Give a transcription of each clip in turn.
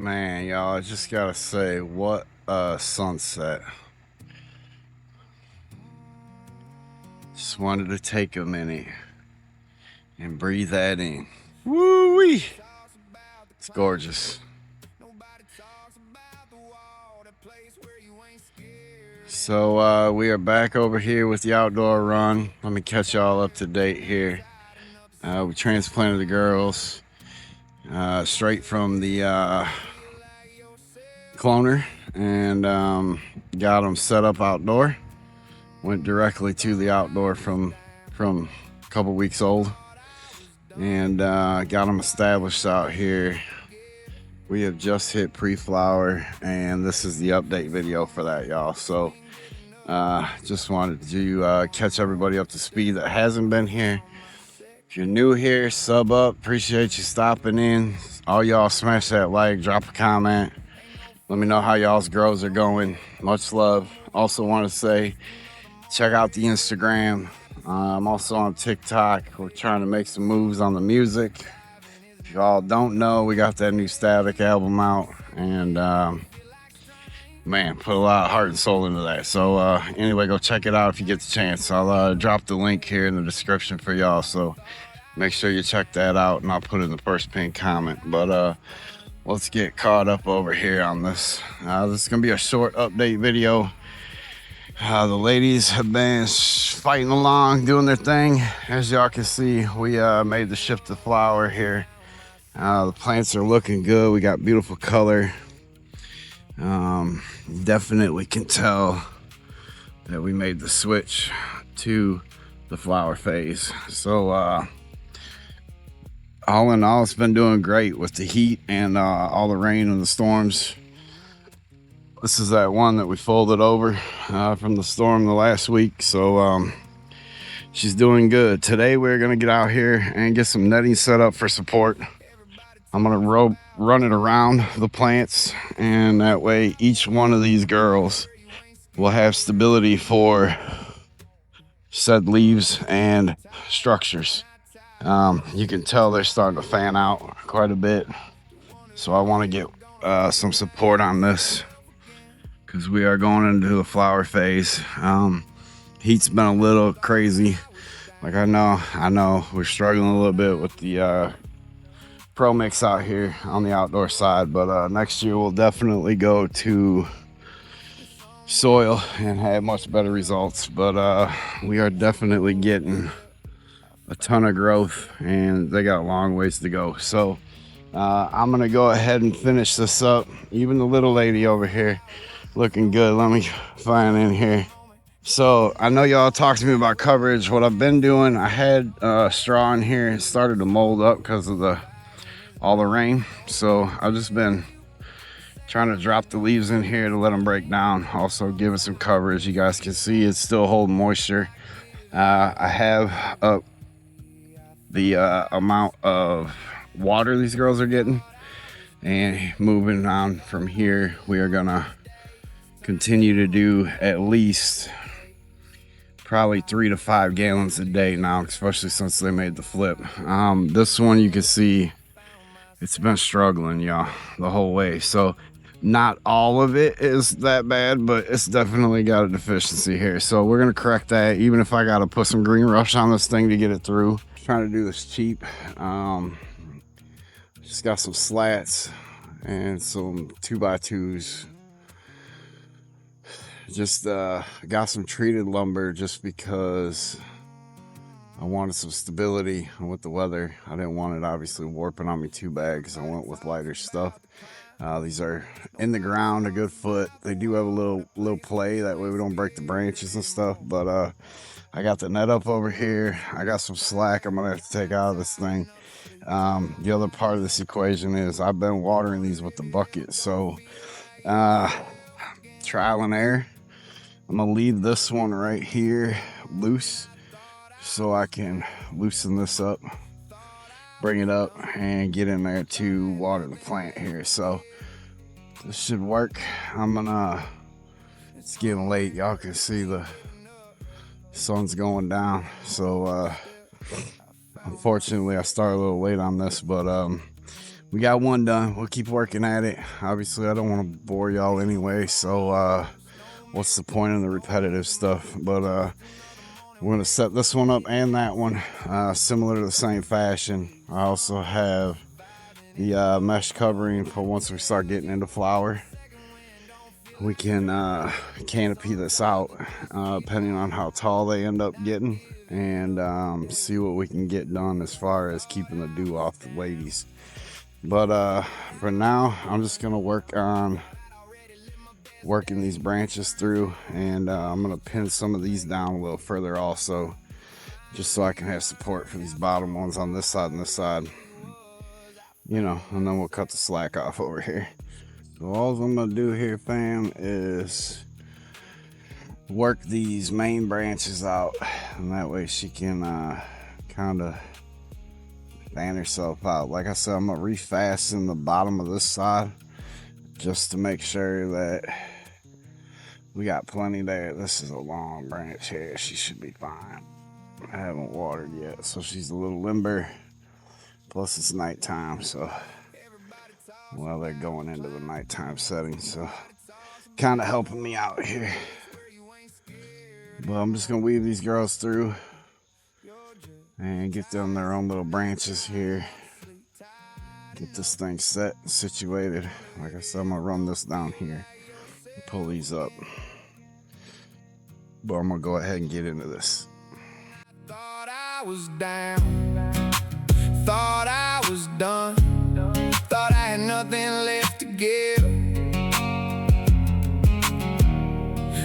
Man, y'all, I just gotta say, what a sunset. Just wanted to take a minute and breathe that in. Woo-wee! It's gorgeous. So we are back over here with the outdoor run. Let me catch y'all up to date here. We transplanted the girls straight from the cloner and got them set up outdoor. Went directly to the outdoor from a couple weeks old and got them established out here. We have just hit pre-flower, and this is the update video for that, y'all. So just wanted to catch everybody up to speed that hasn't been here. If you're new here, sub up. Appreciate you stopping in. All y'all smash that like, drop a comment. Let me know how y'all's grows are going. Much love. Also want to say, check out the Instagram. I'm also on TikTok. We're trying to make some moves on the music. If y'all don't know, we got that new Static album out, and man, put a lot of heart and soul into that. So anyway, go check it out if you get the chance. I'll drop the link here in the description for y'all, so make sure you check that out, and I'll put it in the first pinned comment. But let's get caught up over here on this. This is gonna be a short update video. The ladies have been fighting along, doing their thing. As y'all can see, we made the shift to flower here. The plants are looking good. We got beautiful color. Definitely can tell that we made the switch to the flower phase. So all in all, it's been doing great with the heat and all the rain and the storms. This is that one that we folded over from the storm the last week. So she's doing good. Today we're gonna get out here and get some netting set up for support. I'm gonna run it around the plants, and that way each one of these girls will have stability for said leaves and structures. You can tell they're starting to fan out quite a bit, so I want to get some support on this because we are going into the flower phase. Heat's been a little crazy. Like I know we're struggling a little bit with the pro mix out here on the outdoor side, but next year we'll definitely go to soil and have much better results. But we are definitely getting a ton of growth, and they got a long ways to go. So I'm gonna go ahead and finish this up. Even the little lady over here looking good. Let me find in here. So I know y'all talked to me about coverage. What I've been doing, I had straw in here. It started to mold up because of all the rain, so I've just been trying to drop the leaves in here to let them break down, also give it some coverage. You guys can see it's still holding moisture. I have up the amount of water these girls are getting, and moving on from here we are gonna continue to do at least probably 3 to 5 gallons a day now, especially since they made the flip. This one you can see it's been struggling, y'all, the whole way. So not all of it is that bad, but it's definitely got a deficiency here. So we're gonna correct that, even if I gotta put some green rush on this thing to get it through. Trying to do this cheap. Just got some slats and some 2x2s. Just got some treated lumber just because I wanted some stability with the weather. I didn't want it obviously warping on me too bad, because I went with lighter stuff. These are in the ground a good foot. They do have a little play, that way we don't break the branches and stuff. But I got the net up over here. I got some slack I'm gonna have to take out of this thing. The other part of this equation is I've been watering these with the bucket. So trial and error. I'm gonna leave this one right here loose, so I can loosen this up, bring it up, and get in there to water the plant here. So this should work. It's getting late. Y'all can see the sun's going down. So unfortunately I started a little late on this, but we got one done. We'll keep working at it. Obviously, I don't want to bore y'all anyway, so what's the point in the repetitive stuff? But we're gonna set this one up and that one similar to the same fashion. I also have the mesh covering for once we start getting into flower. We can canopy this out depending on how tall they end up getting, and see what we can get done as far as keeping the dew off the ladies. But for now, I'm just gonna work on working these branches through, and I'm gonna pin some of these down a little further also, just so I can have support for these bottom ones on this side and this side, you know, and then we'll cut the slack off over here. So all I'm gonna do here, fam, is work these main branches out, and that way she can kind of fan herself out. Like I said, I'm gonna refasten the bottom of this side just to make sure that we got plenty there. This is a long branch here. She should be fine. I haven't watered yet, so she's a little limber. Plus it's nighttime, so well, they're going into the nighttime setting, so kind of helping me out here. But I'm just gonna weave these girls through and get them their own little branches here. Get this thing set and situated. Like I said, I'm gonna run this down here and pull these up. But I'm gonna go ahead and get into this. Thought I was down, thought I was done, thought I had nothing left to give.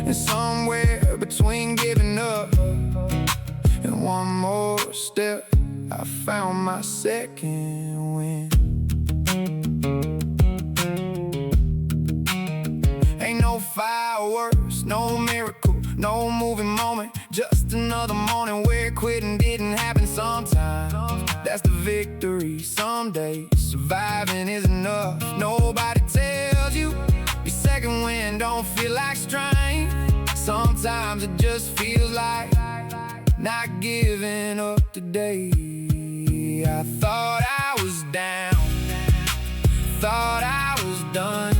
And somewhere between giving up and one more step, I found my second wind. Ain't no fireworks, no miracle, no moving moment, just another morning where quitting didn't happen. Sometimes that's the victory. Some days surviving is enough. Nobody tells you your second wind don't feel like strength. Sometimes it just feels like not giving up today. I thought I was down, thought I was done,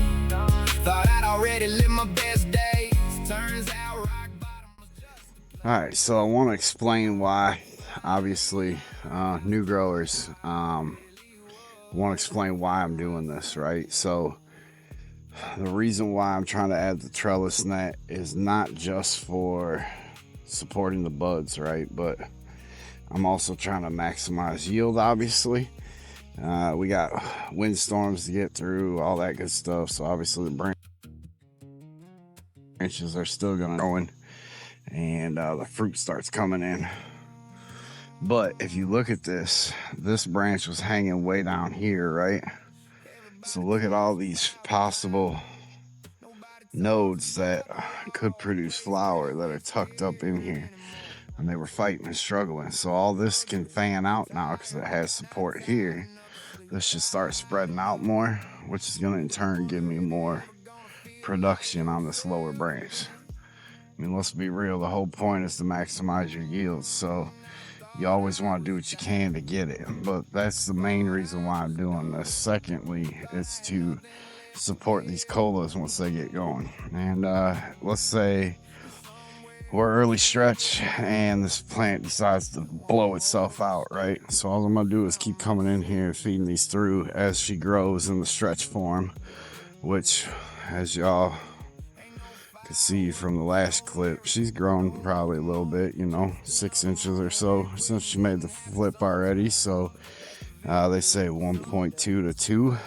thought I'd already lived my best days. Turns out rock bottom was just... All right, so I want to explain why. Obviously, new growers, I want to explain why I'm doing this, right? So the reason why I'm trying to add the trellis net is not just for supporting the buds, right? But I'm also trying to maximize yield, obviously. We got windstorms to get through, all that good stuff. So obviously the branches are still gonna grow in, and the fruit starts coming in. But if you look at this branch was hanging way down here, right? So look at all these possible nodes that could produce flower that are tucked up in here, and they were fighting and struggling. So all this can fan out now because it has support here. This should start spreading out more, which is going to in turn give me more production on this lower branch. I mean, let's be real, the whole point is to maximize your yields, so you always want to do what you can to get it. But that's the main reason why I'm doing this. Secondly, it's to support these colas once they get going. And let's say we're early stretch and this plant decides to blow itself out, right? So all I'm gonna do is keep coming in here, feeding these through as she grows in the stretch form, which, as y'all could see from the last clip, she's grown probably a little bit, you know, 6 inches or so since she made the flip already. So they say 1.2 to 2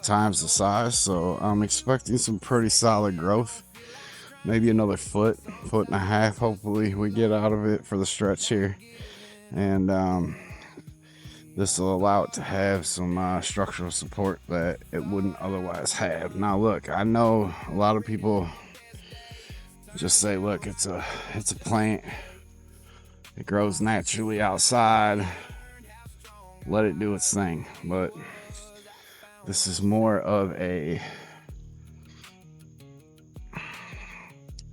times the size, so I'm expecting some pretty solid growth. Maybe another foot and a half hopefully we get out of it for the stretch here, and this will allow it to have some structural support that it wouldn't otherwise have. Now look, I know a lot of people just say, look, it's a plant, it grows naturally outside, let it do its thing. But this is more of a,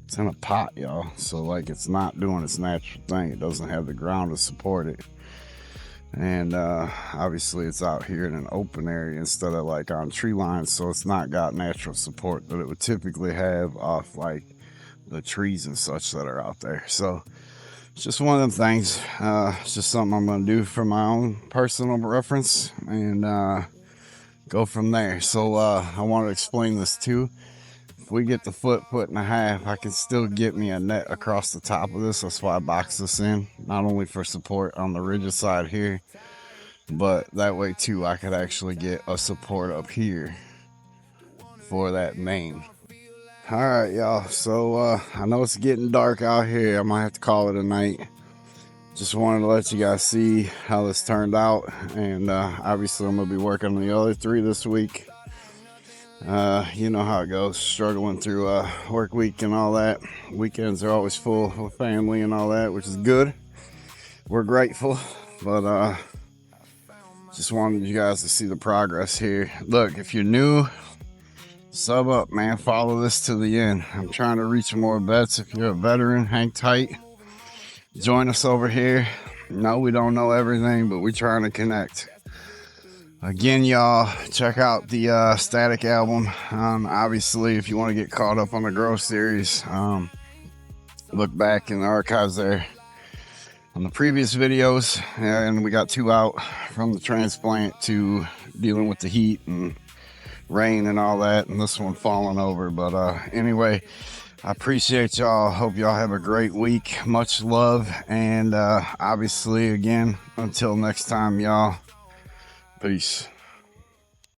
it's in a pot, y'all, so like it's not doing its natural thing. It doesn't have the ground to support it, And obviously it's out here in an open area instead of like on tree lines, so it's not got natural support that it would typically have off like the trees and such that are out there. So it's just one of them things. It's just something I'm going to do for my own personal reference and go from there. So I want to explain this too. If we get the foot and a half, I can still get me a net across the top of this. That's why I box this in, not only for support on the rigid side here, but that way too I could actually get a support up here for that main. All right, y'all, so I know it's getting dark out here. I might have to call it a night. Just wanted to let you guys see how this turned out, and obviously I'm gonna be working on the other 3 this week. You know how it goes, struggling through work week and all that. Weekends are always full with family and all that, which is good. We're grateful, but just wanted you guys to see the progress here. Look, if you're new, sub up, man. Follow this to the end. I'm trying to reach more vets. If you're a veteran, hang tight. Join us over here. No, we don't know everything, but we're trying to connect. Again, y'all, check out the Static album. Obviously, if you want to get caught up on the Grow series, look back in the archives there on the previous videos. And we got 2 out, from the transplant to dealing with the heat and rain and all that, and this one falling over. But anyway, I appreciate y'all. Hope y'all have a great week. Much love, and obviously, again, until next time, y'all, peace.